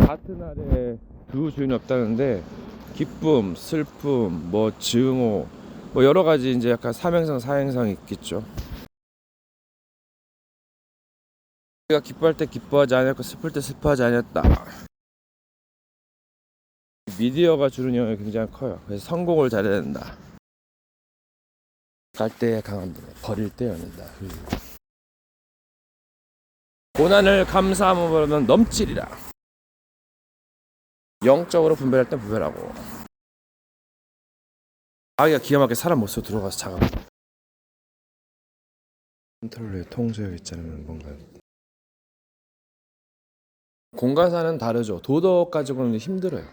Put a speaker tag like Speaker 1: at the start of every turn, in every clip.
Speaker 1: 같은 날에 두 주인이 없다는데 기쁨, 슬픔, 뭐 증오, 뭐 여러 가지 이제 약간 삼행성, 사행성이 있겠죠. 우리가 기뻐할 때 기뻐하지 않았고 슬플 때 슬퍼하지 않았다. 미디어가 주는 영향이 굉장히 커요. 그래서 성공을 잘해야 된다. 갈 때 강한 분에 버릴 때 연다. 고난을 감사함으로는 넘치리라. 영적으로 분별할 때 분별하고. 아기가 기가 막히게 사람 못쓰고 들어가서 작아. 컨트롤의 통제력 있잖아요. 뭔가 공간사는 다르죠. 도덕 가지고는 힘들어요.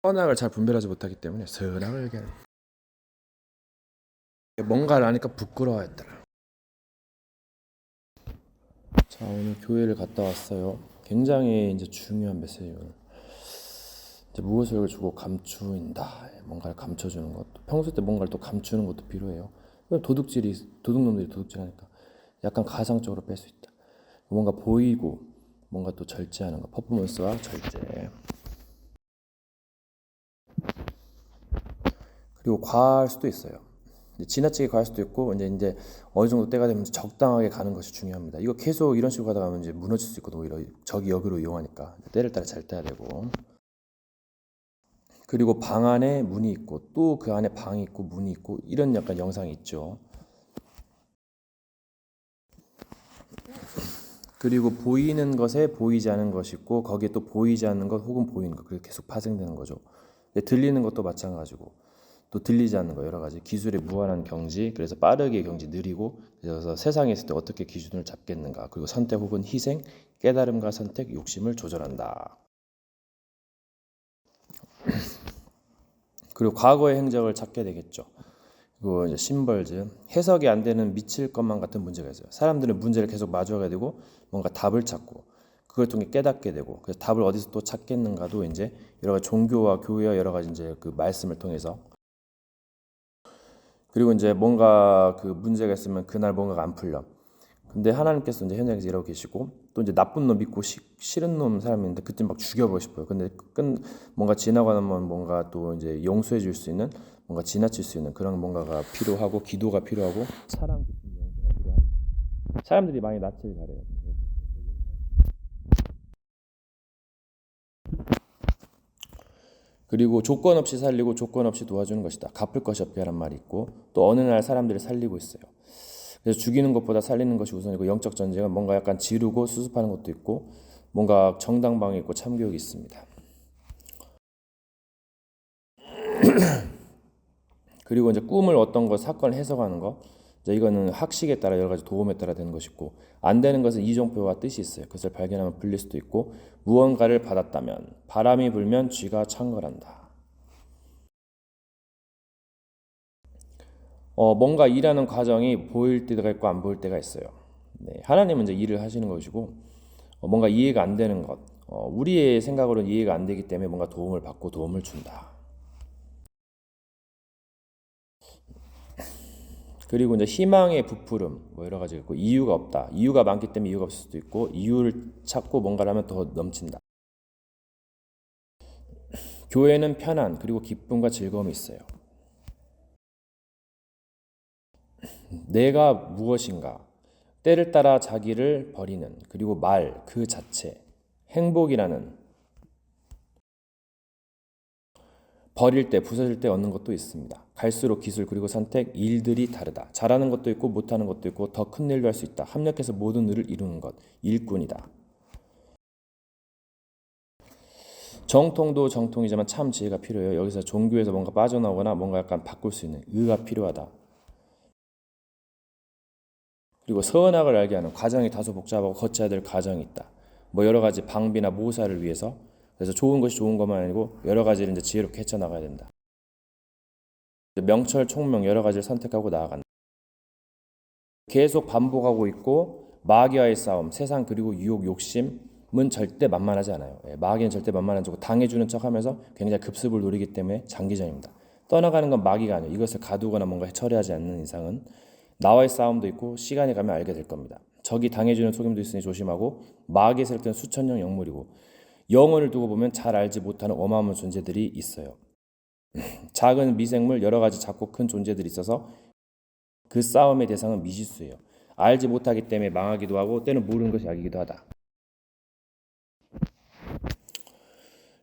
Speaker 1: 선악을 잘 분별하지 못하기 때문에 선악을 얘기하는. 뭔가를 아니까 부끄러워했더라. 자, 오늘 교회를 갔다 왔어요. 굉장히 이제 중요한 메시지예요. 이제 무엇을 주고 감추인다. 뭔가를 감춰주는 것도 평소 때 뭔가를 또 감추는 것도 필요해요. 도둑놈들이 도둑질하니까 약간 가상적으로 뺄 수 있다. 뭔가 보이고 뭔가 또 절제하는 거. 퍼포먼스와 절제. 그리고 과할 수도 있어요. 지나치게 과할 수도 있고 이제 어느 정도 때가 되면 적당하게 가는 것이 중요합니다. 이거 계속 이런 식으로 가다 가면 이제 무너질 수 있거든요. 오히려 적이 역으로 이용하니까 때를 따라 잘 따야 되고. 그리고 방 안에 문이 있고 또 그 안에 방이 있고 문이 있고 이런 약간 영상이 있죠. 그리고 보이는 것에 보이지 않은 것이 있고 거기에 또 보이지 않는 것 혹은 보이는 것 그게 계속 파생되는 거죠. 들리는 것도 마찬가지고 또 들리지 않는 거 여러 가지 기술의 무한한 경지 그래서 빠르게 경지 느리고 그래서 세상에 있을 때 어떻게 기준을 잡겠는가 그리고 선택 혹은 희생 깨달음과 선택 욕심을 조절한다. 그리고 과거의 행적을 찾게 되겠죠. 그리고 이제 심벌즈 해석이 안 되는 미칠 것만 같은 문제가 있어요. 사람들은 문제를 계속 마주하게 되고 뭔가 답을 찾고 그걸 통해 깨닫게 되고 그래서 답을 어디서 또 찾겠는가도 이제 여러 가지 종교와 교회와 여러 가지 이제 그 말씀을 통해서 그리고 이제 뭔가 그 문제가 있으면 그날 뭔가가 안 풀려. 근데 하나님께서 이제 현장에서 일하고 계시고 또 이제 나쁜 놈 믿고 싫은 놈 사람이 있는데 그때 막 죽여보고 싶어요. 근데 뭔가 지나가면 뭔가 또 이제 용서해 줄 수 있는 뭔가 지나칠 수 있는 그런 뭔가가 필요하고 기도가 필요하고 사랑 깊은 용서가 필요한 사람들이 많이 낯을 가려요. 그리고 조건 없이 살리고 조건 없이 도와주는 것이다. 갚을 것이 없게 하란 말이 있고 또 어느 날 사람들을 살리고 있어요. 그래서 죽이는 것보다 살리는 것이 우선이고 영적 전쟁은 뭔가 약간 지르고 수습하는 것도 있고 뭔가 정당방위 있고 참교육이 있습니다. 그리고 이제 꿈을 어떤 거 사건을 해석하는 거 이제 이거는 학식에 따라 여러 가지 도움에 따라 되는 것이고 안 되는 것은 이종표와 뜻이 있어요. 그것을 발견하면 불릴 수도 있고 무언가를 받았다면 바람이 불면 쥐가 창궐한다. 뭔가 일하는 과정이 보일 때가 있고 안 보일 때가 있어요. 네, 하나님은 이제 일을 하시는 것이고 뭔가 이해가 안 되는 것, 우리의 생각으로는 이해가 안 되기 때문에 뭔가 도움을 받고 도움을 준다. 그리고 이제 희망의 부풀음, 뭐 여러 가지 있고 이유가 없다. 이유가 많기 때문에 이유가 없을 수도 있고 이유를 찾고 뭔가를 하면 더 넘친다. 교회는 편안 그리고 기쁨과 즐거움이 있어요. 내가 무엇인가 때를 따라 자기를 버리는 그리고 말 그 자체 행복이라는 버릴 때 부서질 때 얻는 것도 있습니다. 갈수록 기술 그리고 선택 일들이 다르다. 잘하는 것도 있고 못하는 것도 있고 더 큰 일도 할 수 있다. 합력해서 모든 일을 이루는 것 일꾼이다. 정통도 정통이지만 참 지혜가 필요해요. 여기서 종교에서 뭔가 빠져나오거나 뭔가 약간 바꿀 수 있는 의가 필요하다. 그리고 선악을 알게 하는 과정이 다소 복잡하고 거쳐야 될 과정이 있다. 뭐 여러 가지 방비나 모사를 위해서 그래서 좋은 것이 좋은 것만 아니고 여러 가지를 이제 지혜롭게 헤쳐나가야 된다. 명철, 총명 여러 가지를 선택하고 나아간다. 계속 반복하고 있고 마귀와의 싸움, 세상 그리고 유혹, 욕심은 절대 만만하지 않아요. 마귀는 절대 만만하지 않고 당해주는 척하면서 굉장히 급습을 노리기 때문에 장기전입니다. 떠나가는 건 마귀가 아니에요. 이것을 가두거나 뭔가 처리하지 않는 이상은 나와의 싸움도 있고 시간이 가면 알게 될 겁니다. 적이 당해주는 속임도 있으니 조심하고 마귀의 세력들은 수천령 영물이고 영혼을 두고 보면 잘 알지 못하는 어마어마한 존재들이 있어요. 작은 미생물 여러 가지 작고 큰 존재들이 있어서 그 싸움의 대상은 미지수예요. 알지 못하기 때문에 망하기도 하고 때는 모르는 것이 약이기도 하다.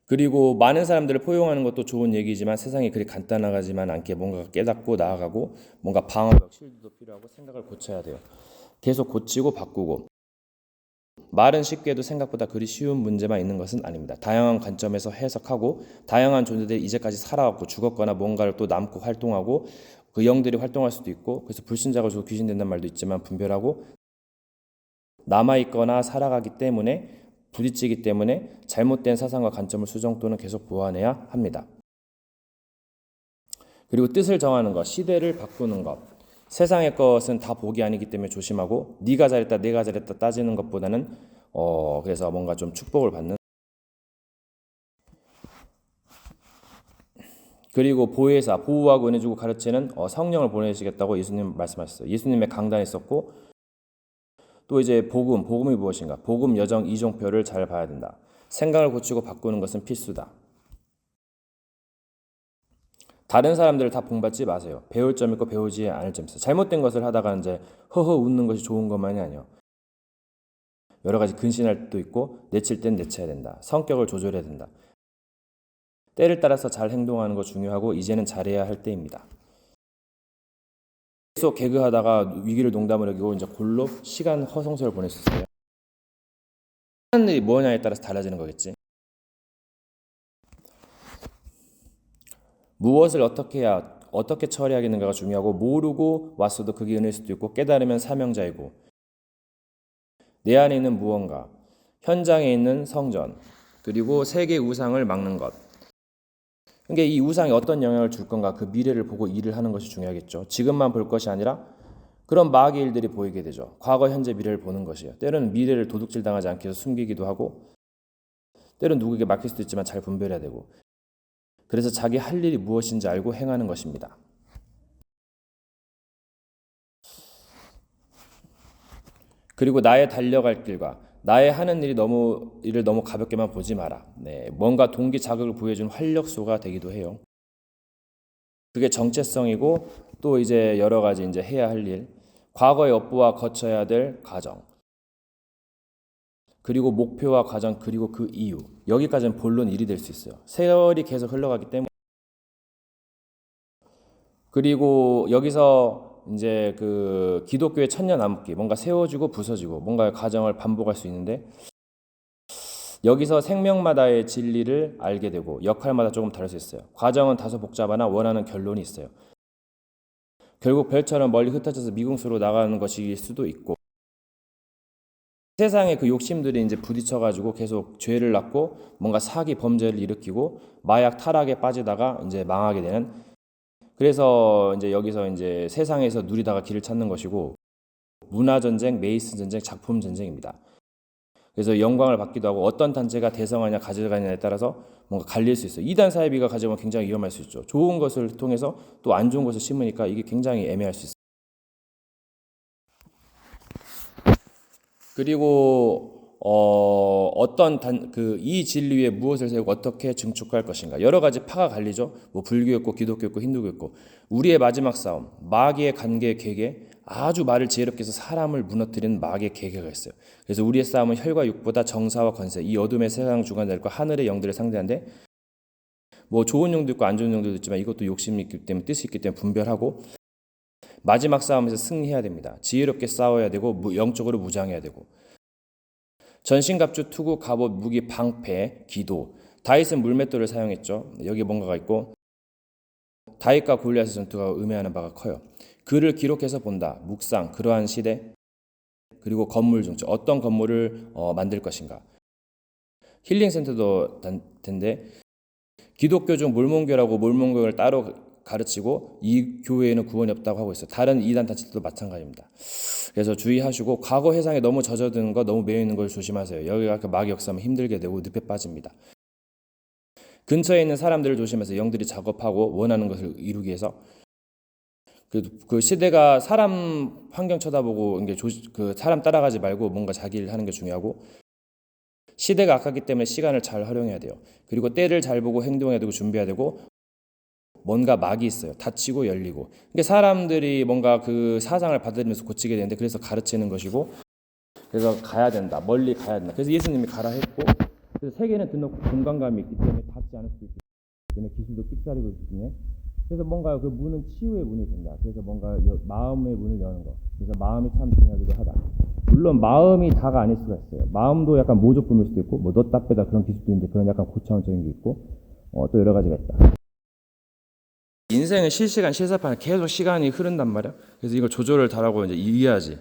Speaker 1: 그리고 많은 사람들을 포용하는 것도 좋은 얘기지만 세상이 그리 간단하지만 않게 뭔가 깨닫고 나아가고 뭔가 방어력, 실드도 필요하고 생각을 고쳐야 돼요. 계속 고치고 바꾸고 말은 쉽게 해도 생각보다 그리 쉬운 문제만 있는 것은 아닙니다. 다양한 관점에서 해석하고 다양한 존재들이 이제까지 살아왔고 죽었거나 뭔가를 또 남고 활동하고 그 영들이 활동할 수도 있고 그래서 불신자가 죽어 귀신 된다는 말도 있지만 분별하고 남아있거나 살아가기 때문에 부딪히기 때문에 잘못된 사상과 관점을 수정 또는 계속 보완해야 합니다. 그리고 뜻을 정하는 것, 시대를 바꾸는 것. 세상의 것은 다 복이 아니기 때문에 조심하고 네가 잘했다 내가 잘했다 따지는 것보다는 그래서 뭔가 좀 축복을 받는. 그리고 보혜사, 보호하고 은혜 주고 가르치는 성령을 보내시겠다고 예수님 말씀하셨어요. 예수님의 강단이 있었고 또 이제 복음이 무엇인가? 복음 여정 이종표를 잘 봐야 된다. 생각을 고치고 바꾸는 것은 필수다. 다른 사람들을 다 본받지 마세요. 배울 점 있고 배우지 않을 점 있어요. 잘못된 것을 하다가 이제 허허 웃는 것이 좋은 것만이 아니에요. 여러 가지 근신할 때도 있고 내칠 땐 내쳐야 된다. 성격을 조절해야 된다. 때를 따라서 잘 행동하는 거 중요하고 이제는 잘해야 할 때입니다. 계속 개그하다가 위기를 농담으로 여기고 이제 골로 시간 허송세월 보낼 수 있어요. 하는 일이 뭐냐에 따라서 달라지는 거겠지. 무엇을 어떻게 처리하겠는가가 중요하고 모르고 왔어도 그게 은혜일 수도 있고 깨달으면 사명자이고 내 안에 있는 무언가, 현장에 있는 성전, 그리고 세계 우상을 막는 것. 그러니까 이 우상이 어떤 영향을 줄 건가 그 미래를 보고 일을 하는 것이 중요하겠죠. 지금만 볼 것이 아니라 그런 마귀의 일들이 보이게 되죠. 과거, 현재, 미래를 보는 것이에요. 때로는 미래를 도둑질 당하지 않기 위해서 숨기기도 하고 때로는 누구에게 맡길 수도 있지만 잘 분별해야 되고 그래서 자기 할 일이 무엇인지 알고 행하는 것입니다. 그리고 나의 달려갈 길과 나의 하는 일을 너무 가볍게만 보지 마라. 뭔가 동기 자극을 부여해준 활력소가 되기도 해요. 그게 정체성이고 또 이제 여러 가지 이제 해야 할 일, 과거의 업보와 거쳐야 될 과정, 그리고 목표와 과정 그리고 그 이유 여기까지는 본론 일이 될 수 있어요. 세월이 계속 흘러가기 때문에 그리고 여기서 이제 그 기독교의 천년 암흑기 뭔가 세워지고 부서지고 뭔가 과정을 반복할 수 있는데 여기서 생명마다의 진리를 알게 되고 역할마다 조금 다를 수 있어요. 과정은 다소 복잡하나 원하는 결론이 있어요. 결국 별처럼 멀리 흩어져서 미궁수로 나가는 것일 수도 있고 세상의 그 욕심들이 이제 부딪혀가지고 계속 죄를 낳고 뭔가 사기 범죄를 일으키고 마약 타락에 빠지다가 이제 망하게 되는 그래서 이제 여기서 이제 세상에서 누리다가 길을 찾는 것이고 문화전쟁, 메이슨 전쟁, 작품 전쟁입니다. 그래서 영광을 받기도 하고 어떤 단체가 대성하냐 가져가냐에 따라서 뭔가 갈릴 수 있어요. 이단 사이비가 가져가면 굉장히 위험할 수 있죠. 좋은 것을 통해서 또 안 좋은 것을 심으니까 이게 굉장히 애매할 수 있어요. 그리고 이 진리 위에 무엇을 세우고 어떻게 증축할 것인가 여러 가지 파가 갈리죠. 뭐 불교 있고 기독교 있고 힌두교 있고 우리의 마지막 싸움 마귀의 관계 계계 아주 말을 지혜롭게 해서 사람을 무너뜨리는 마귀의 계계가 있어요. 그래서 우리의 싸움은 혈과 육보다 정사와 권세 이 어둠의 세상 주관자들과 하늘의 영들을 상대하는데 뭐 좋은 영도 있고 안 좋은 영도 있지만 이것도 욕심이 있기 때문에 뜻이 있기 때문에 분별하고 마지막 싸움에서 승리해야 됩니다. 지혜롭게 싸워야 되고 영적으로 무장해야 되고 전신갑주, 투구, 갑옷, 무기, 방패, 기도. 다윗은 물맷돌을 사용했죠. 여기 뭔가가 있고 다윗과 골리앗의 전투가 의미하는 바가 커요. 글을 기록해서 본다. 묵상, 그러한 시대. 그리고 건물 중 어떤 건물을 만들 것인가. 힐링센터도 텐데 기독교 중 몰몬교라고 몰몬교를 따로 가르치고 이 교회에는 구원이 없다고 하고 있어요. 다른 이단 단체들도 마찬가지입니다. 그래서 주의하시고 과거 회상에 너무 젖어드는 거 너무 매여 있는 걸 조심하세요. 여기가 그 마귀 역사하면 힘들게 되고 늪에 빠집니다. 근처에 있는 사람들을 조심해서 영들이 작업하고 원하는 것을 이루기 위해서 그 시대가 사람 환경 쳐다보고 이게 그 사람 따라가지 말고 뭔가 자기 일 하는 게 중요하고, 시대가 악하기 때문에 시간을 잘 활용해야 돼요. 그리고 때를 잘 보고 행동해야 되고 준비해야 되고, 뭔가 막이 있어요. 닫히고 열리고. 그러니까 사람들이 뭔가 그 사상을 받아들이면서 고치게 되는데, 그래서 가르치는 것이고, 그래서 가야 된다. 멀리 가야 된다. 그래서 예수님이 가라 했고, 그래서 세계는 드높고 공간감이 있기 때문에 닿지 않을 수 있기 때문에 기술도 삑사리고 있기 때문에, 그래서 뭔가 그 문은 치유의 문이 된다. 그래서 뭔가 마음의 문을 여는 거. 그래서 마음이 참 중요하기도 하다. 물론 마음이 다가 아닐 수가 있어요. 마음도 약간 모조품일 수도 있고, 뭐 넣었다 빼다 그런 기술도 있는데, 그런 약간 고차원적인 게 있고, 또 여러 가지가 있다. 인생은 실시간 실사판 계속 시간이 흐른단 말이야. 그래서 이걸 조절을 잘하고 이제 이해하지.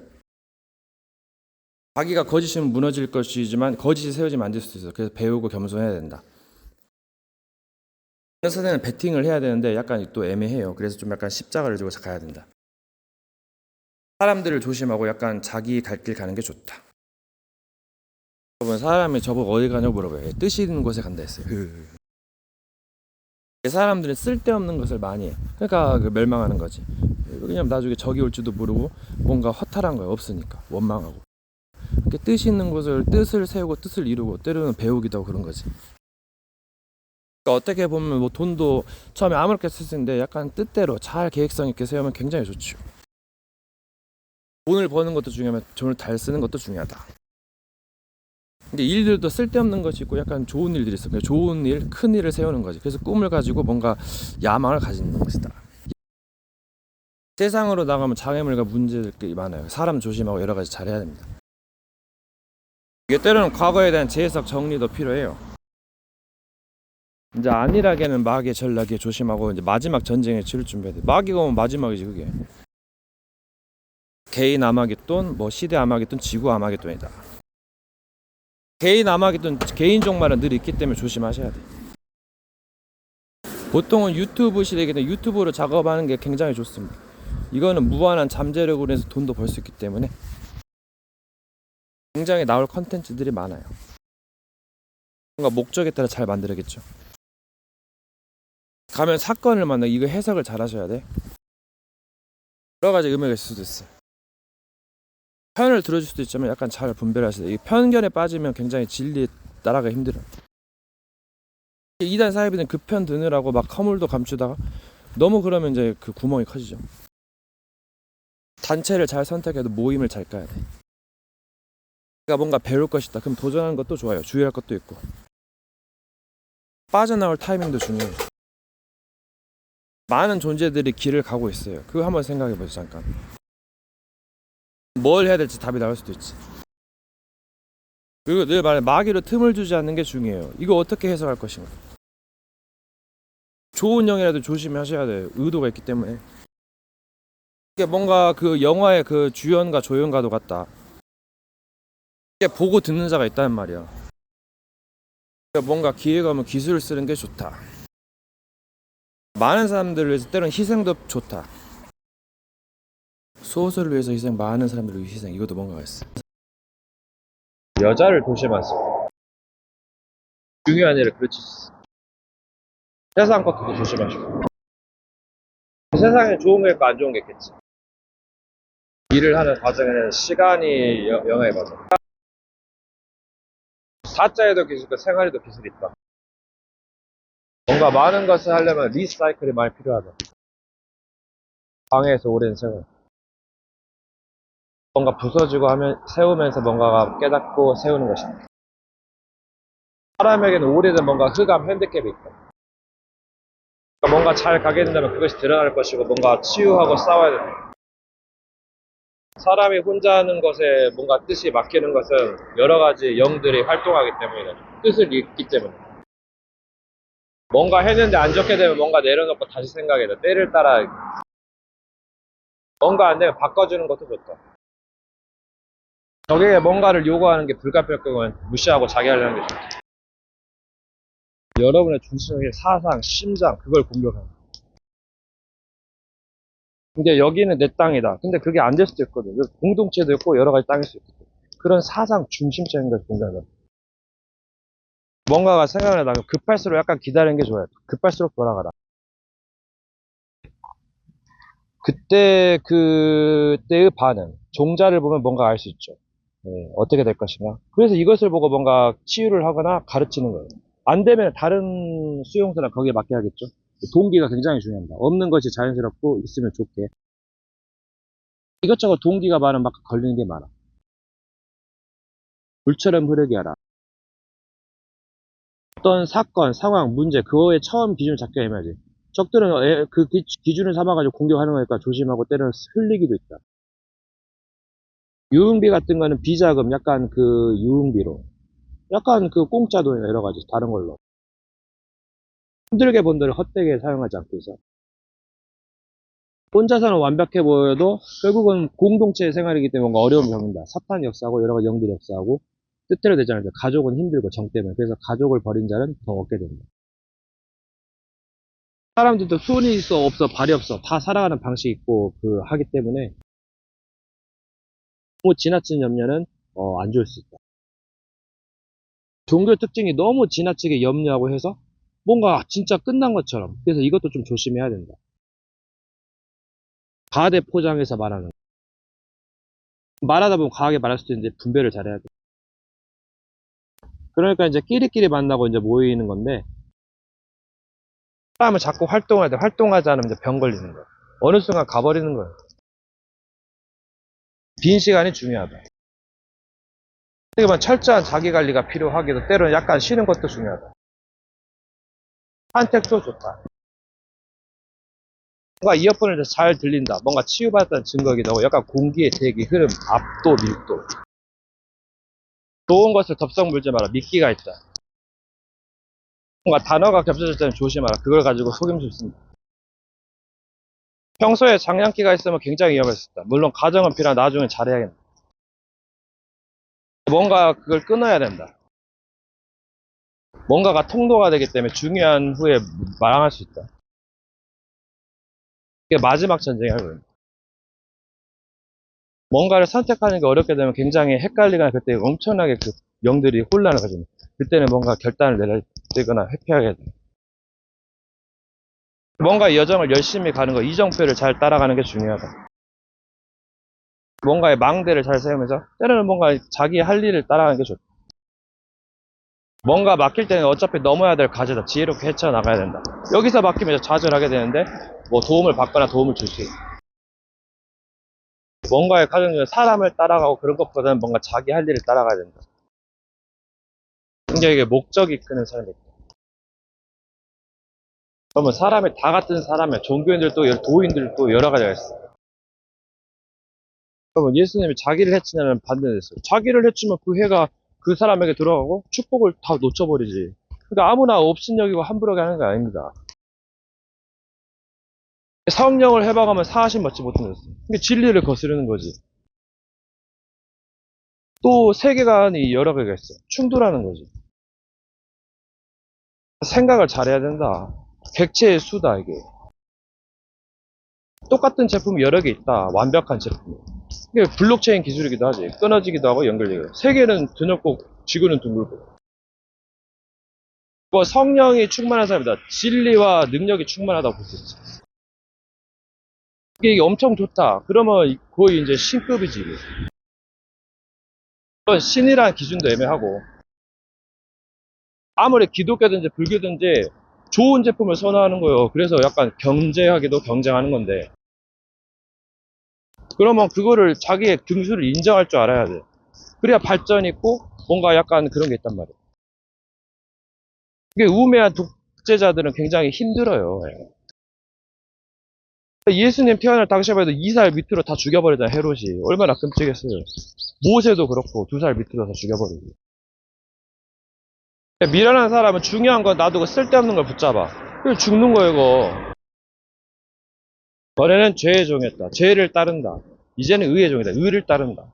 Speaker 1: 자기가 거짓이면 무너질 것이지만 거짓이 세워지면 안 될 수도 있어. 그래서 배우고 겸손해야 된다. 선생은 배팅을 해야 되는데 약간 또 애매해요. 그래서 좀 약간 십자가를 지고 가야 된다. 사람들을 조심하고 약간 자기 갈 길 가는 게 좋다. 여러분, 사람이 저보고 어디 가냐고 물어봐요. 뜻이 있는 곳에 간다 했어요. 사람들은 쓸데없는 것을 많이 해. 그러니까 멸망하는 거지. 왜냐면 나중에 적이 올지도 모르고 뭔가 허탈한 거야. 없으니까 원망하고. 이렇게 뜻이 있는 곳을 뜻을 세우고 뜻을 이루고 때로는 배우기도 하고 그런 거지. 그러니까 어떻게 보면 뭐 돈도 처음에 아무렇게 쓸 수 있는데 약간 뜻대로 잘 계획성 있게 세우면 굉장히 좋죠. 돈을 버는 것도 중요하면 돈을 잘 쓰는 것도 중요하다. 근데 일들도 쓸데없는 것이 있고 약간 좋은 일들이 있어. 그냥 좋은 일, 큰 일을 세우는 거지. 그래서 꿈을 가지고 뭔가 야망을 가지는 것이다. 세상으로 나가면 장애물과 문제들이 많아요. 사람 조심하고 여러 가지 잘해야 됩니다. 이게 때로는 과거에 대한 재해석 정리도 필요해요. 이제 안일하게는 마귀의 전략에 조심하고 이제 마지막 전쟁에 치를 준비해야 돼. 마귀가 오면 마지막이지 그게. 개인 아마겟돈, 뭐 시대 아마겟돈, 지구 아마겟돈이다. 개인 아마겟돈, 개인 종말은 늘 있기 때문에 조심하셔야 돼. 보통은 유튜브 시대이기 때문에 유튜브로 작업하는 게 굉장히 좋습니다. 이거는 무한한 잠재력으로 해서 돈도 벌 수 있기 때문에 굉장히 나올 컨텐츠들이 많아요. 뭔가 목적에 따라 잘 만들어야겠죠. 가면 사건을 만나 이거 해석을 잘 하셔야 돼. 여러 가지 의미가 있을 수도 있어. 편을 들어줄 수도 있지만 약간 잘 분별하셔야 돼. 이 편견에 빠지면 굉장히 진리에 따라가기 힘들어요. 이단 사이비는 그 편 드느라고 막 허물도 감추다가 너무 그러면 이제 그 구멍이 커지죠. 단체를 잘 선택해도 모임을 잘 까야 돼. 그러니까 뭔가 배울 것이다. 그럼 도전하는 것도 좋아요. 주의할 것도 있고. 빠져나올 타이밍도 중요해요. 많은 존재들이 길을 가고 있어요. 그거 한번 생각해보세요. 잠깐. 뭘 해야 될지 답이 나올 수도 있지. 그리고 늘 말해 마귀로 틈을 주지 않는 게 중요해요. 이거 어떻게 해석할 것인가. 좋은 영이라도 조심하셔야 돼요. 의도가 있기 때문에. 이게 뭔가 그 영화의 그 주연과 조연과도 같다. 이게 보고 듣는 자가 있다는 말이야. 그러니까 뭔가 기회가 오면 기술을 쓰는 게 좋다. 많은 사람들을 위해서 때로는 희생도 좋다. 소설을 위해서 희생, 많은 사람들을 위해 희생, 이것도 뭔가가 있어. 여자를 조심하세요. 중요한 일을 그르칠 수 있어. 세상 것도 조심하시고. 세상에 좋은 게 있고 안 좋은 게 있겠지. 일을 하는 과정에는 시간이 영향을 받아. 사자에도 기술 있고 생활에도 기술이 있다. 뭔가 많은 것을 하려면 리사이클이 많이 필요하다. 방해에서 오랜 생활. 뭔가 부서지고 하면 세우면서 뭔가가 깨닫고 세우는 것이다. 사람에게는 오래된 뭔가 흑암 핸디캡이 있다. 그러니까 뭔가 잘 가게 된다면 그것이 드러날 것이고 뭔가 치유하고 싸워야 된다. 사람이 혼자 하는 것에 뭔가 뜻이 막히는 것은 여러 가지 영들이 활동하기 때문이다. 뜻을 읽기 때문에. 뭔가 했는데 안 좋게 되면 뭔가 내려놓고 다시 생각해야 돼. 때를 따라 뭔가 안 되면 바꿔주는 것도 좋다. 저게 뭔가를 요구하는 게 불가피할 경우는 무시하고 자기 하려는 게 좋다. 여러분의 중심의 사상, 심장, 그걸 공격하는 거야. 근데 여기는 내 땅이다. 근데 그게 안 될 수도 있거든. 공동체도 있고 여러 가지 땅일 수 있거든. 그런 사상 중심적인 걸 공격하는 거야. 뭔가가 생각을 나면 급할수록 약간 기다리는 게 좋아요. 급할수록 돌아가라.
Speaker 2: 그때의 반응, 종자를 보면 뭔가 알 수 있죠. 네, 어떻게 될 것인가. 그래서 이것을 보고 뭔가 치유를 하거나 가르치는 거예요. 안 되면 다른 수용소나 거기에 맞게 하겠죠. 동기가 굉장히 중요합니다. 없는 것이 자연스럽고 있으면 좋게. 이것저것 동기가 많으면 막 걸리는 게 많아. 물처럼 흐르게 하라. 어떤 사건, 상황, 문제, 그거에 처음 기준을 잡게 해야지. 적들은 그 기준을 삼아가지고 공격하는 거니까 조심하고 때로는 흘리기도 있다. 유흥비 같은 거는 비자금, 약간 그 유흥비로. 약간 그 공짜 돈이나 여러 가지 다른 걸로. 힘들게 번 돈을 헛되게 사용하지 않고 있어. 혼자서는 완벽해 보여도 결국은 공동체의 생활이기 때문에 뭔가 어려움이 겪는다. 사탄이 역사하고 여러 가지 영들이 역사하고 뜻대로 되지 않을 때 가족은 힘들고 정 때문에. 그래서 가족을 버린 자는 더 얻게 된다. 사람들도 손이 있어 없어 발이 없어 다 살아가는 방식이 있고 하기 때문에 너무 지나친 염려는 안 좋을 수 있다. 종교 특징이 너무 지나치게 염려하고 해서 뭔가 진짜 끝난 것처럼. 그래서 이것도 좀 조심해야 된다. 과대 포장해서 말하는, 말하다 보면 과하게 말할 수도 있는데 분별을 잘해야 돼. 그러니까 이제 끼리끼리 만나고 이제 모이는 건데, 사람은 자꾸 활동해야 돼. 활동하지 않으면 이제 병 걸리는 거야. 어느 순간 가버리는 거야. 빈 시간이 중요하다. 어떻게 보면 철저한 자기 관리가 필요하기도, 때로는 약간 쉬는 것도 중요하다. 산책도 좋다. 뭔가 이어폰을 잘 들린다. 뭔가 치유받았다는 증거이기도 하고, 약간 공기의 대기, 흐름, 압도, 밀도. 좋은 것을 덥석 물지 마라. 미끼가 있다. 뭔가 단어가 겹쳐질 때는 조심하라. 그걸 가지고 속임수 씁니다. 평소에 장난기가 있으면 굉장히 위험할 수 있다. 물론 가정은 필요한 나중에 잘해야겠다. 뭔가 그걸 끊어야 된다. 뭔가가 통로가 되기 때문에 중요한 후에 망할 수 있다. 이게 마지막 전쟁이야. 뭔가를 선택하는 게 어렵게 되면 굉장히 헷갈리거나 그때 엄청나게 그 영들이 혼란을 가집니다. 그때는 뭔가 결단을 내려야 되거나 회피하게 돼. 뭔가 여정을 열심히 가는 거, 이정표를 잘 따라가는 게 중요하다. 뭔가의 망대를 잘 세우면서 때로는 뭔가 자기 할 일을 따라가는 게 좋다. 뭔가 막힐 때는 어차피 넘어야 될 과제다. 지혜롭게 헤쳐나가야 된다. 여기서 막히면 좌절하게 되는데 뭐 도움을 받거나 도움을 줄 수 있다. 뭔가의 과정 중에 사람을 따라가고 그런 것보다는 뭔가 자기 할 일을 따라가야 된다. 굉장히 목적이 이끄는 삶이 있다. 그러면 사람이 다 같은 사람이야. 종교인들도 도인들도 여러 가지가 있어. 그러면 예수님이 자기를 해치냐는 반대됐어요. 자기를 해치면 그 해가 그 사람에게 들어가고 축복을 다 놓쳐버리지. 그러니까 아무나 업신여기고 함부로게 하는 게 아닙니다. 성령을 해박하면 사하심 받지 못한댔어. 그게 진리를 거스르는 거지. 또 세계관이 여러 개가 있어. 충돌하는 거지. 생각을 잘해야 된다. 객체의 수다 이게. 똑같은 제품이 여러 개 있다. 완벽한 제품. 이게 블록체인 기술이기도 하지. 끊어지기도 하고 연결되기도 하고. 세계는 드넓고 지구는 둥글고. 뭐 성령이 충만한 사람이다. 진리와 능력이 충만하다고 볼 수 있지. 이게 엄청 좋다. 그러면 거의 이제 신급이지. 그런 신이라는 기준도 애매하고. 아무리 기독교든지 불교든지 좋은 제품을 선호하는 거예요. 그래서 약간 경제하기도 경쟁하는 건데. 그러면 그거를 자기의 등수를 인정할 줄 알아야 돼. 그래야 발전이 있고 뭔가 약간 그런 게 있단 말이에요. 이게 우매한 독재자들은 굉장히 힘들어요. 예수님 태어날 당시만 해도 2살 밑으로 다 죽여버리잖아요. 헤롯이. 얼마나 끔찍했어요. 모세도 그렇고 2살 밑으로 다 죽여버리고. 미련한 사람은 중요한 건 놔두고 쓸데없는 걸 붙잡아. 그래서 죽는 거예요, 이거. 전에는 죄의 종이었다. 죄를 따른다. 이제는 의의 종이다. 의를 따른다.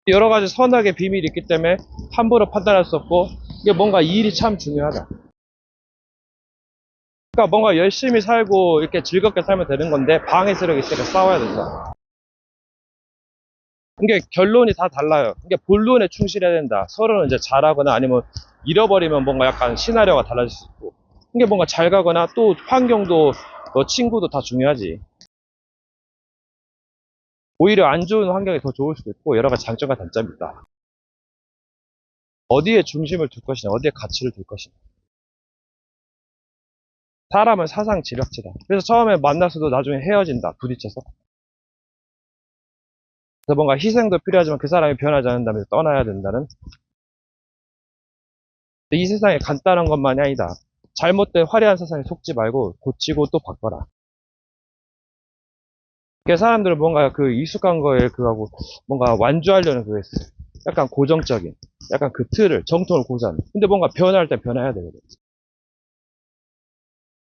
Speaker 2: 여러 가지 선악의 비밀이 있기 때문에 함부로 판단할 수 없고, 이게 뭔가 이 일이 참 중요하다. 그러니까 뭔가 열심히 살고 이렇게 즐겁게 살면 되는 건데 방해스럽게 있으니까 싸워야 된다. 이게 결론이 다 달라요. 이게 본론에 충실해야 된다. 서로는 이제 잘하거나 아니면 잃어버리면 뭔가 약간 시나리오가 달라질 수 있고, 이게 뭔가 잘 가거나 또 환경도 너 친구도 다 중요하지. 오히려 안 좋은 환경이 더 좋을 수도 있고 여러 가지 장점과 단점이 있다. 어디에 중심을 둘 것이냐, 어디에 가치를 둘 것이냐. 사람은 사상지략지다. 그래서 처음에 만나서도 나중에 헤어진다. 부딪혀서. 그래서 뭔가 희생도 필요하지만 그 사람이 변하지 않는다면 떠나야 된다는. 근데 이 세상에 간단한 것만이 아니다. 잘못된 화려한 세상에 속지 말고 고치고 또 바꿔라. 그러니까 사람들은 뭔가 그 익숙한 거에 그거하고 뭔가 완주하려는 그거 있어. 약간 고정적인, 약간 그 틀을, 정통을 고수하는. 근데 뭔가 변할 땐 변해야 되거든.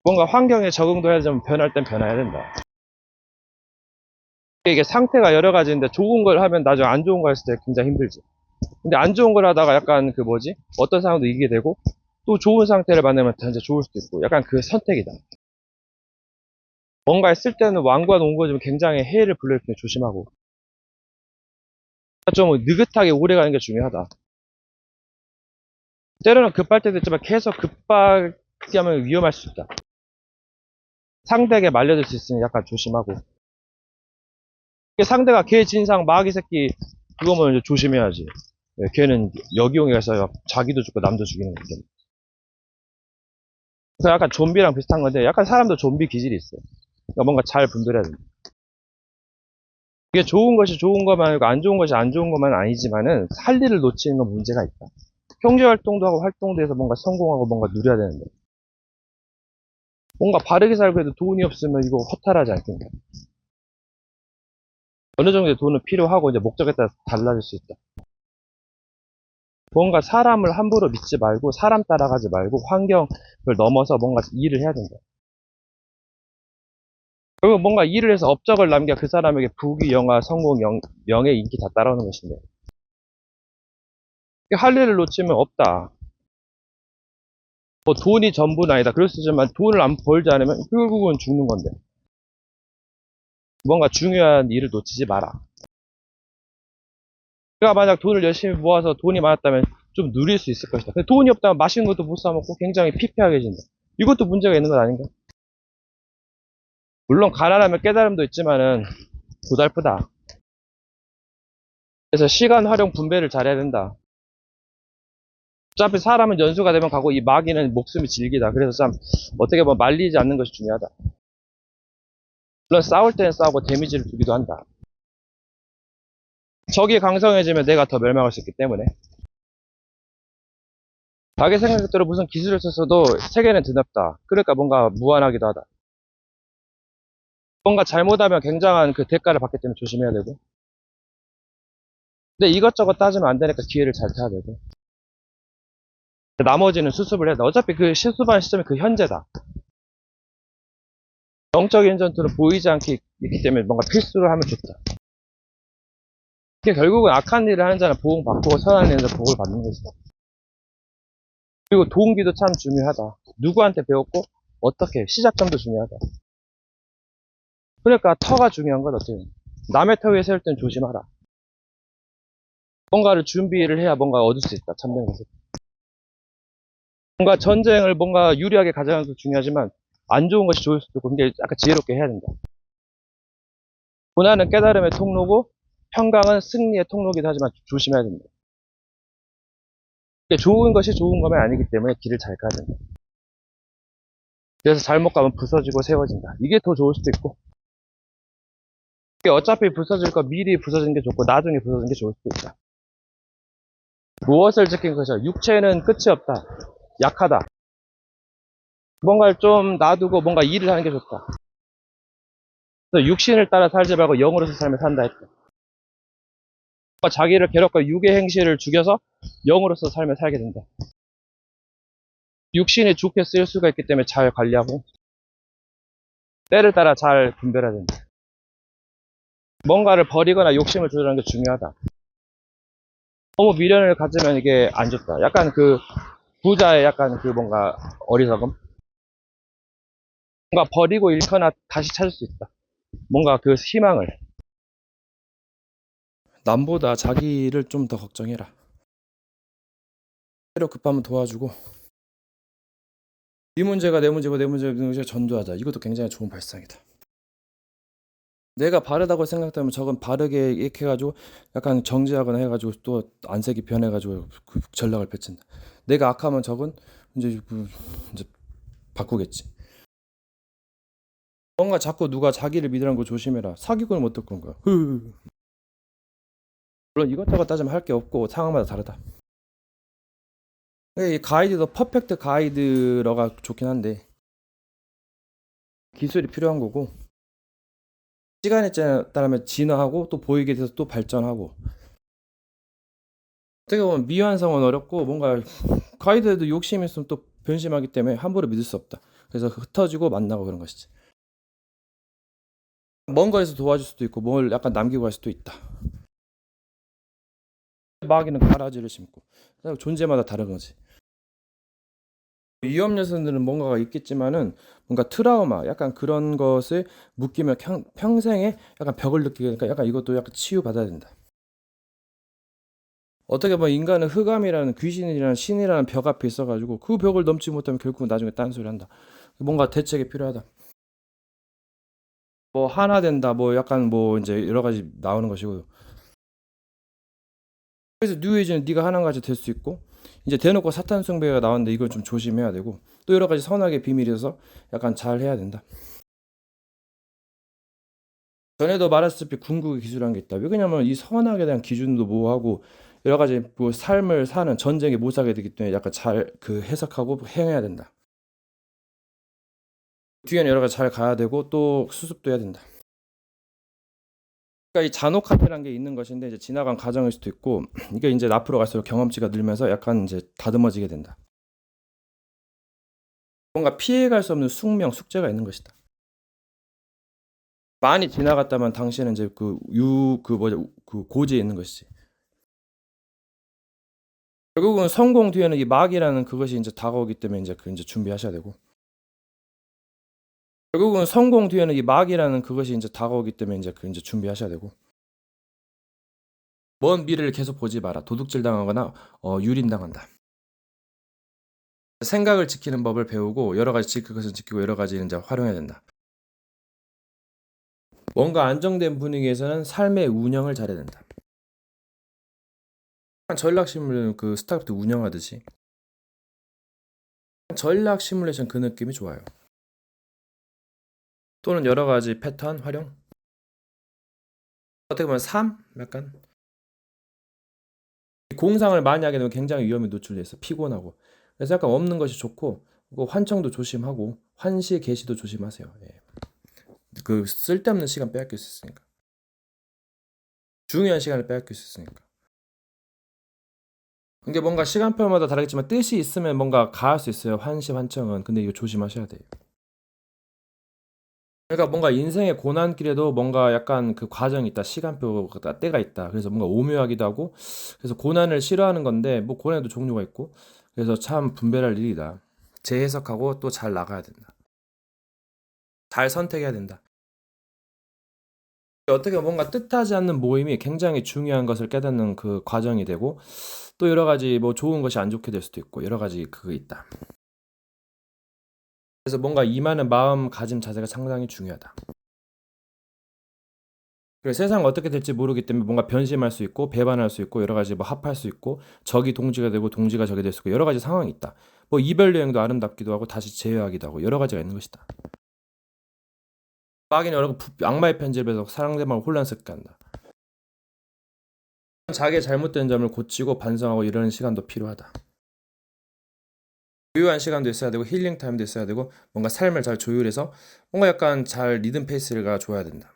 Speaker 2: 뭔가 환경에 적응도 해야 되면 변할 땐 변해야 된다. 이게 상태가 여러 가지인데 좋은 걸 하면 나중에 안 좋은 거 했을 때 굉장히 힘들지. 근데 안 좋은 걸 하다가 약간 그 뭐지? 어떤 상황도 이기게 되고 또 좋은 상태를 만나면 진짜 좋을 수도 있고 약간 그 선택이다. 뭔가 했을 때는 왕과 농구지만 굉장히 해를 불러일으키는 게 조심하고 좀 느긋하게 오래 가는 게 중요하다. 때로는 급할 때도 있지만 계속 급하게 하면 위험할 수 있다. 상대에게 말려들 수 있으니 약간 조심하고 상대가 걔 진상 마귀 새끼 그거면 이제 조심해야지. 예, 걔는 역이용해서 자기도 죽고 남도 죽이는 거기 때문에. 그래서 약간 좀비랑 비슷한 건데 약간 사람도 좀비 기질이 있어요. 그러니까 뭔가 잘 분별해야 됩니다. 이게 좋은 것이 좋은 것만 아니고 안 좋은 것이 안 좋은 것만 아니지만은 할 일을 놓치는 건 문제가 있다. 경제 활동도 하고 활동도 해서 뭔가 성공하고 뭔가 누려야 되는데 뭔가 바르게 살고 해도 돈이 없으면 이거 허탈하지 않겠냐. 어느 정도의 돈은 필요하고 이제 목적에 따라 달라질 수 있다. 뭔가 사람을 함부로 믿지 말고 사람 따라가지 말고 환경을 넘어서 뭔가 일을 해야 된다. 그리고 뭔가 일을 해서 업적을 남겨 그 사람에게 부귀, 영화, 성공, 명예, 인기 다 따라오는 것인데 할 일을 놓치면 없다. 뭐 돈이 전부는 아니다. 그럴 수 있지만 돈을 안 벌지 않으면 결국은 죽는 건데 뭔가 중요한 일을 놓치지 마라. 그가 만약 돈을 열심히 모아서 돈이 많았다면 좀 누릴 수 있을 것이다. 근데 돈이 없다면 맛있는 것도 못 사먹고 굉장히 피폐하게진다. 이것도 문제가 있는 건 아닌가? 물론 가난하면 깨달음도 있지만은 고달프다. 그래서 시간 활용 분배를 잘해야 된다. 어차피 사람은 연수가 되면 가고 이 마귀는 목숨이 질기다. 그래서 참 어떻게 보면 말리지 않는 것이 중요하다. 물론 싸울 때는 싸우고 데미지를 주기도 한다. 적이 강성해지면 내가 더 멸망할 수 있기 때문에 자기 생각대로 무슨 기술을 썼어도 세계는 드럽다. 그러니까 뭔가 무한하기도 하다. 뭔가 잘못하면 굉장한 그 대가를 받기 때문에 조심해야 되고 근데 이것저것 따지면 안 되니까 기회를 잘 타야 되고 나머지는 수습을 해야 돼. 어차피 그 실수반 시점이 그 현재다. 영적인 전투는 보이지 않게 있기 때문에 뭔가 필수로 하면 좋다. 이게 결국은 악한 일을 하는 자는 보응받고 선한 일에서 복을 받는 것이다. 그리고 동기도 참 중요하다. 누구한테 배웠고 어떻게 시작점도 중요하다. 그러니까 터가 중요한 건 어때요? 남의 터 위에 세울 땐 조심하라. 뭔가를 준비를 해야 뭔가 얻을 수 있다. 참된 것을. 뭔가 전쟁을 뭔가 유리하게 가져가는 것도 중요하지만 안 좋은 것이 좋을 수도 있고 근데 약간 지혜롭게 해야 된다. 고난은 깨달음의 통로고 평강은 승리의 통로이기도 하지만 조심해야 된다. 좋은 것이 좋은 것만 아니기 때문에 길을 잘 가야 된다. 그래서 잘못 가면 부서지고 세워진다. 이게 더 좋을 수도 있고 이게 어차피 부서질 거 미리 부서지는 게 좋고 나중에 부서지는 게 좋을 수도 있다. 무엇을 지킨 것이야? 육체는 끝이 없다. 약하다. 뭔가를 좀 놔두고 뭔가 일을 하는 게 좋다. 그래서 육신을 따라 살지 말고 영으로서 삶을 산다 했다. 자기를 괴롭고 육의 행실을 죽여서 영으로서 삶을 살게 된다. 육신이 좋게 쓰일 수가 있기 때문에 잘 관리하고 때를 따라 잘 분별해야 된다. 뭔가를 버리거나 욕심을 조절하는 게 중요하다. 너무 미련을 가지면 이게 안 좋다. 약간 그 부자의 약간 그 뭔가 어리석음? 뭔가 버리고 잃거나 다시 찾을 수 있다. 뭔가 그 희망을.
Speaker 1: 남보다 자기를 좀 더 걱정해라. 때로 급하면 도와주고 네 문제가 내 문제고 내 문제가 네 문제가 전도하다. 이것도 굉장히 좋은 발상이다. 내가 바르다고 생각되면 저건 바르게 이렇게 해가지고 약간 정지하거나 해가지고 또 안색이 변해가지고 그 전략을 펼친다. 내가 악하면 저건 이제 바꾸겠지. 뭔가 자꾸 누가 자기를 믿으라는 거 조심해라. 사기꾼은 어떨 건가? 물론 이것저것 따지면 할 게 없고 상황마다 다르다. 이 가이드도 퍼펙트 가이드러가 좋긴 한데 기술이 필요한 거고 시간에 따르면 진화하고 또 보이게 돼서 또 발전하고 어떻게 보면 미완성은 어렵고 뭔가 가이드에도 욕심이 있으면 또 변심하기 때문에 함부로 믿을 수 없다. 그래서 흩어지고 만나고 그런 것이지. 먼 거리에서 도와줄 수도 있고 뭘 약간 남기고 갈 수도 있다. 마귀는 가라지를 심고 존재마다 다른 거지. 위험 요소들은 뭔가가 있겠지만은 뭔가 트라우마 약간 그런 것을 묶이면 평생에 약간 벽을 느끼게 되니까 약간 이것도 약간 치유받아야 된다. 어떻게 보면 인간은 흑암이라는 귀신이라는 신이라는 벽 앞에 있어가지고 그 벽을 넘지 못하면 결국 나중에 딴소리 한다. 뭔가 대책이 필요하다. 뭐 하나 된다. 뭐 약간 뭐 이제 여러 가지 나오는 것이고. 그래서 뉴에이지는 네가 하나인 가지 될 수 있고 이제 대놓고 사탄 숭배가 나왔는데 이걸 좀 조심해야 되고 또 여러 가지 선악의 비밀이어서 약간 잘 해야 된다. 전에도 말했다시피 궁극의 기술이라는 게 있다. 왜 그러냐면 이 선악에 대한 기준도 모호하고 여러 가지 뭐 삶을 사는 전쟁에 못 사게 되기 때문에 약간 잘 그 해석하고 행해야 된다. 뒤에는 여러 가지 잘 가야 되고 또 수습도 해야 된다. 그러니까 이 잔혹함이라는 게 있는 것인데 이제 지나간 과정일 수도 있고 이게 이제 앞으로 갈수록 경험치가 늘면서 약간 이제 다듬어지게 된다. 뭔가 피해갈 수 없는 숙명, 숙제가 있는 것이다. 많이 지나갔다면 당신은 이제 그 고지에 있는 것이지. 결국은 성공 뒤에는 이 막이라는 그것이 이제 다가오기 때문에 이제 그 이제 준비하셔야 되고. 결국은 성공 뒤에는 이 막이라는 그것이 이제 다가오기 때문에 이제 그 이제 준비하셔야 되고. 먼 미래를 계속 보지 마라. 도둑질 당하거나 유린당한다. 생각을 지키는 법을 배우고 여러 가지 지킬 것을 지키고 여러 가지는 이제 활용해야 된다. 뭔가 안정된 분위기에서는 삶의 운영을 잘해야 된다. 전략 시뮬레이션 그 스타크래프트 운영하듯이 전략 시뮬레이션 그 느낌이 좋아요. 또는 여러 가지 패턴 활용. 어떻게 보면 삶 약간 공상을 많이 하게 되면 굉장히 위험에 노출돼 있어 피곤하고 그래서 약간 없는 것이 좋고 그리고 환청도 조심하고 환시 개시도 조심하세요. 예. 그 쓸데없는 시간 빼앗길 수 있으니까 중요한 시간을 빼앗길 수 있으니까. 근데 뭔가 시간표마다 다르겠지만 뜻이 있으면 뭔가 가할 수 있어요. 환시 환청은. 근데 이거 조심하셔야 돼요. 그러니까 뭔가 인생의 고난길에도 뭔가 약간 그 과정이 있다. 시간표가 때가 있다. 그래서 뭔가 오묘하기도 하고 그래서 고난을 싫어하는 건데 뭐 고난에도 종류가 있고 그래서 참 분별할 일이다. 재해석하고 또 잘 나가야 된다. 잘 선택해야 된다. 어떻게 뭔가 뜻하지 않는 모임이 굉장히 중요한 것을 깨닫는 그 과정이 되고 또 여러 가지 뭐 좋은 것이 안 좋게 될 수도 있고 여러 가지 그거 있다. 그래서 뭔가 임하는 마음가짐 자세가 상당히 중요하다. 그래서 세상 어떻게 될지 모르기 때문에 뭔가 변심할 수 있고 배반할 수 있고 여러 가지 뭐 합할 수 있고 적이 동지가 되고 동지가 적이 될 수 있고 여러 가지 상황이 있다. 뭐 이별 여행도 아름답기도 하고 다시 재회하기도 하고 여러 가지가 있는 것이다. 마귀는 여러 악마의 편집에서 상대방을 혼란스럽게 한다. 자기의 잘못된 점을 고치고 반성하고 이러는 시간도 필요하다. 고요한 시간도 있어야 되고 힐링 타임도 있어야 되고 뭔가 삶을 잘 조율해서 뭔가 약간 잘 리듬 페이스가 좋아야 된다.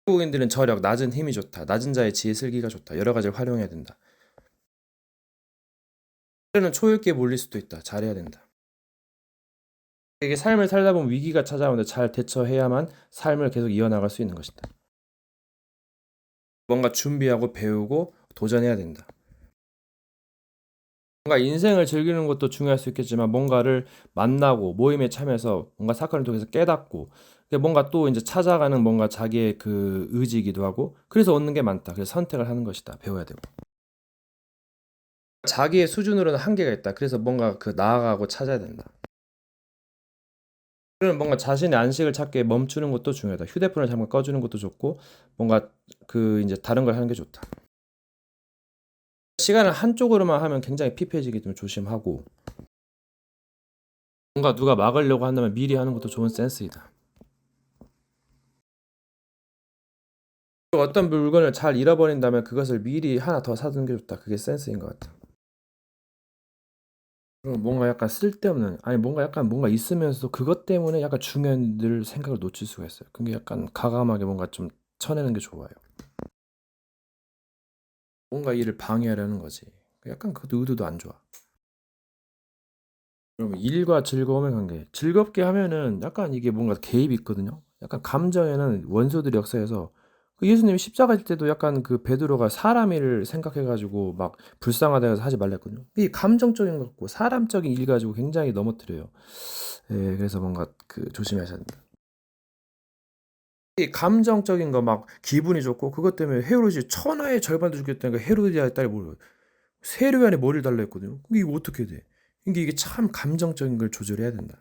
Speaker 1: 한국인들은 저력, 낮은 힘이 좋다. 낮은 자의 지혜 슬기가 좋다. 여러 가지를 활용해야 된다. 때로는 초읽기에 몰릴 수도 있다. 잘해야 된다. 이게 삶을 살다 보면 위기가 찾아오는데 잘 대처해야만 삶을 계속 이어나갈 수 있는 것이다. 뭔가 준비하고 배우고 도전해야 된다. 뭔가 인생을 즐기는 것도 중요할 수 있겠지만 뭔가를 만나고 모임에 참여해서 뭔가 사건을 통해서 깨닫고 뭔가 또 이제 찾아가는 뭔가 자기의 그 의지이기도 하고 그래서 얻는 게 많다. 그래서 선택을 하는 것이다. 배워야 되고. 자기의 수준으로는 한계가 있다. 그래서 뭔가 그 나아가고 찾아야 된다. 그러면 뭔가 자신의 안식을 찾게 멈추는 것도 중요하다. 휴대폰을 잠깐 꺼주는 것도 좋고, 뭔가 그 이제 다른 걸 하는 게 좋다. 시간을 한쪽으로만 하면 굉장히 피폐해지기 때문에 조심하고, 뭔가 누가 막으려고 한다면 미리 하는 것도 좋은 센스이다. 그리고 어떤 물건을 잘 잃어버린다면 그것을 미리 하나 더 사두는 게 좋다. 그게 센스인 것 같아. 그리고 뭔가 약간 쓸데없는, 아니 뭔가 약간 뭔가 있으면서도 그것 때문에 약간 중요한 일 생각을 놓칠 수가 있어요. 그게 약간 가감하게 뭔가 좀 쳐내는 게 좋아요. 뭔가 일을 방해하려는 거지. 약간 그 의도도 안 좋아. 그럼 일과 즐거움의 관계. 즐겁게 하면은 약간 이게 뭔가 개입이 있거든요. 약간 감정에는 원소들이 역사에서 그 예수님이 십자가 질 때도 약간 그 베드로가 사람 일을 생각해가지고 막 불쌍하다 해서 하지 말라 했거든요. 이 감정적인 것 같고 사람적인 일 가지고 굉장히 넘어뜨려요. 예, 그래서 뭔가 그 조심하셔야 된다. 이 감정적인 거 막 기분이 좋고 그것 때문에 헤로지 천하의 절반도 죽였다니까 헤로디아의 딸이 뭘 세례요한의 머리를 달라 했거든요. 그게 이거 어떻게 돼? 이게 참 감정적인 걸 조절해야 된다.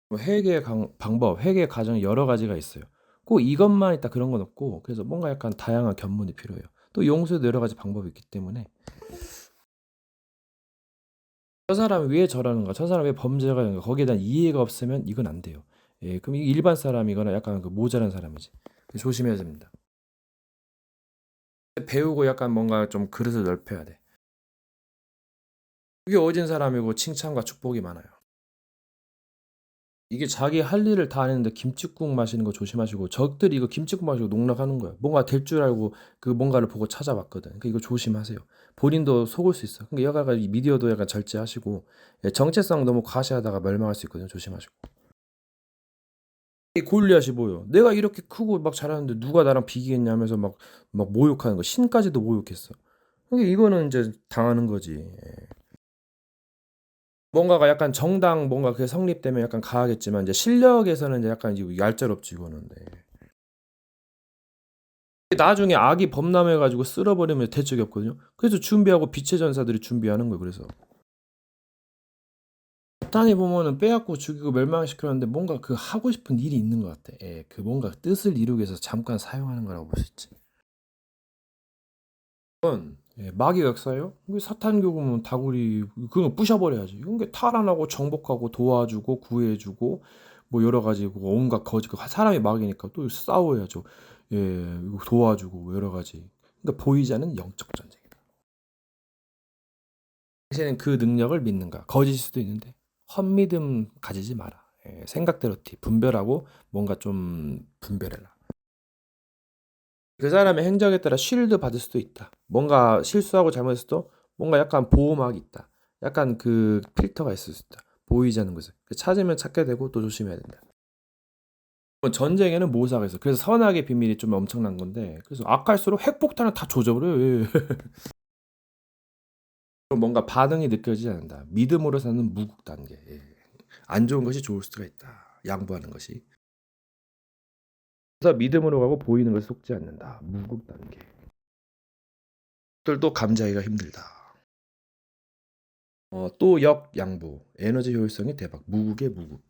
Speaker 1: 뭐 회개의 방법, 회개의 과정이 여러 가지가 있어요. 꼭 이것만 있다 그런 건 없고 그래서 뭔가 약간 다양한 견문이 필요해요. 또 용서에도 여러 가지 방법이 있기 때문에 저 사람이 왜 저러는가, 저 사람이 왜 범죄가 있는가 거기에 대한 이해가 없으면 이건 안 돼요. 예, 그럼 이게 일반 사람이거나 약간 그 모자란 사람이지. 조심해야 됩니다. 배우고 약간 뭔가 좀 그릇을 넓혀야 돼. 그게 어진 사람이고 칭찬과 축복이 많아요. 이게 자기 할 일을 다 했는데 김칫국 마시는 거 조심하시고 적들이 이거 김칫국 마시고 농락하는 거야. 뭔가 될 줄 알고 그 뭔가를 보고 찾아봤거든. 그러니까 이거 조심하세요. 본인도 속을 수 있어. 그러니까 여가가 이 미디어도 약간 절제하시고 예, 정체성 너무 과시하다가 멸망할 수 있거든요. 조심하시고. 이 골리앗이 뭐요? 내가 이렇게 크고 막 잘하는데 누가 나랑 비기겠냐면서 막 모욕하는 거. 신까지도 모욕했어. 그러니까 이거는 이제 당하는 거지. 예. 뭔가가 약간 정당 뭔가 그게 성립되면 약간 가하겠지만 이제 실력에서는 이제 약간 이제 얄짤없지 이거는. 네. 나중에 악이 범람해가지고 쓸어버리면 대책이 없거든요. 그래서 준비하고 빛의 전사들이 준비하는 거예요. 그래서 사탄이 보면은 빼앗고 죽이고 멸망시켰는데 뭔가 그 하고 싶은 일이 있는 것 같아. 예, 그 뭔가 뜻을 이루기 위해서 잠깐 사용하는 거라고 볼 수 있지. 이건 예, 마귀가 역사예요. 이게 사탄 교구면 다구리 그거 부셔버려야지. 이건 게 탈환하고 정복하고 도와주고 구해주고 뭐 여러 가지 그 온갖 거짓 사람이 마귀니까 또 싸워야죠. 예, 이거 도와주고 뭐 여러 가지. 그러니까 보이지 않는 영적 전쟁이다. 당신은 그 능력을 믿는가? 거짓일 수도 있는데 헛믿음 가지지 마라. 예, 생각대로 분별하고 뭔가 좀 분별해라. 그 사람의 행적에 따라 쉴드 받을 수도 있다. 뭔가 실수하고 잘못했어도 뭔가 약간 보호막이 있다. 약간 그 필터가 있을 수 있다. 보이지 않는 것을. 찾으면 찾게 되고 또 조심해야 된다. 전쟁에는 모사가 있어. 그래서 선악의 비밀이 좀 엄청난 건데, 그래서 악할수록 핵폭탄을 다 조져버려요. 예. 뭔가 반응이 느껴지지 않는다. 믿음으로 사는 무국 단계. 예. 안 좋은 것이 좋을 수가 있다. 양보하는 것이. 그래서 믿음으로 가고 보이는 것을 속지 않는다. 무국 단계. 들도 감자기가 힘들다. 또 역양보. 에너지 효율성이 대박. 무국의 무국.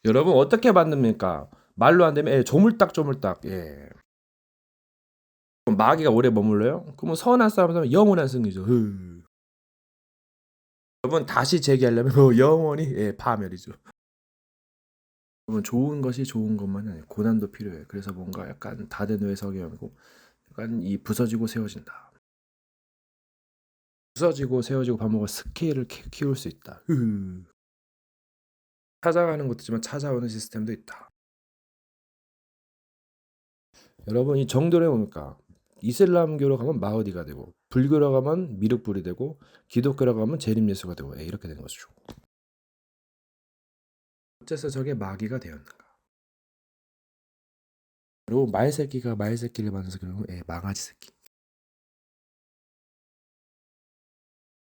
Speaker 1: 여러분 어떻게 만듭니까? 말로 안 되면 조물딱 조물딱. 예. 그럼 마귀가 오래 머물러요? 그러면 선한 싸움 하면 영원한 승리죠. 여러분 다시 재기하려면 영원히 파멸이죠. 여러분 좋은 것이 좋은 것만이 아니에요. 고난도 필요해요. 그래서 뭔가 약간 다대노의 성경이고 약간 이 부서지고 세워진다. 부서지고 세워지고 반복을 스케일을 키울 수 있다. 찾아가는 것도 있지만 찾아오는 시스템도 있다. 여러분 이 정도로 해보니까 이슬람교로 가면 마흐디가 되고 불교로 가면 미륵불이 되고 기독교로 가면 재림예수가 되고 이렇게 되는 것이죠. 어째서 저게 마귀가 되었는가? 그리고 말새끼가 말새끼를 만나서 그러면 망아지 새끼.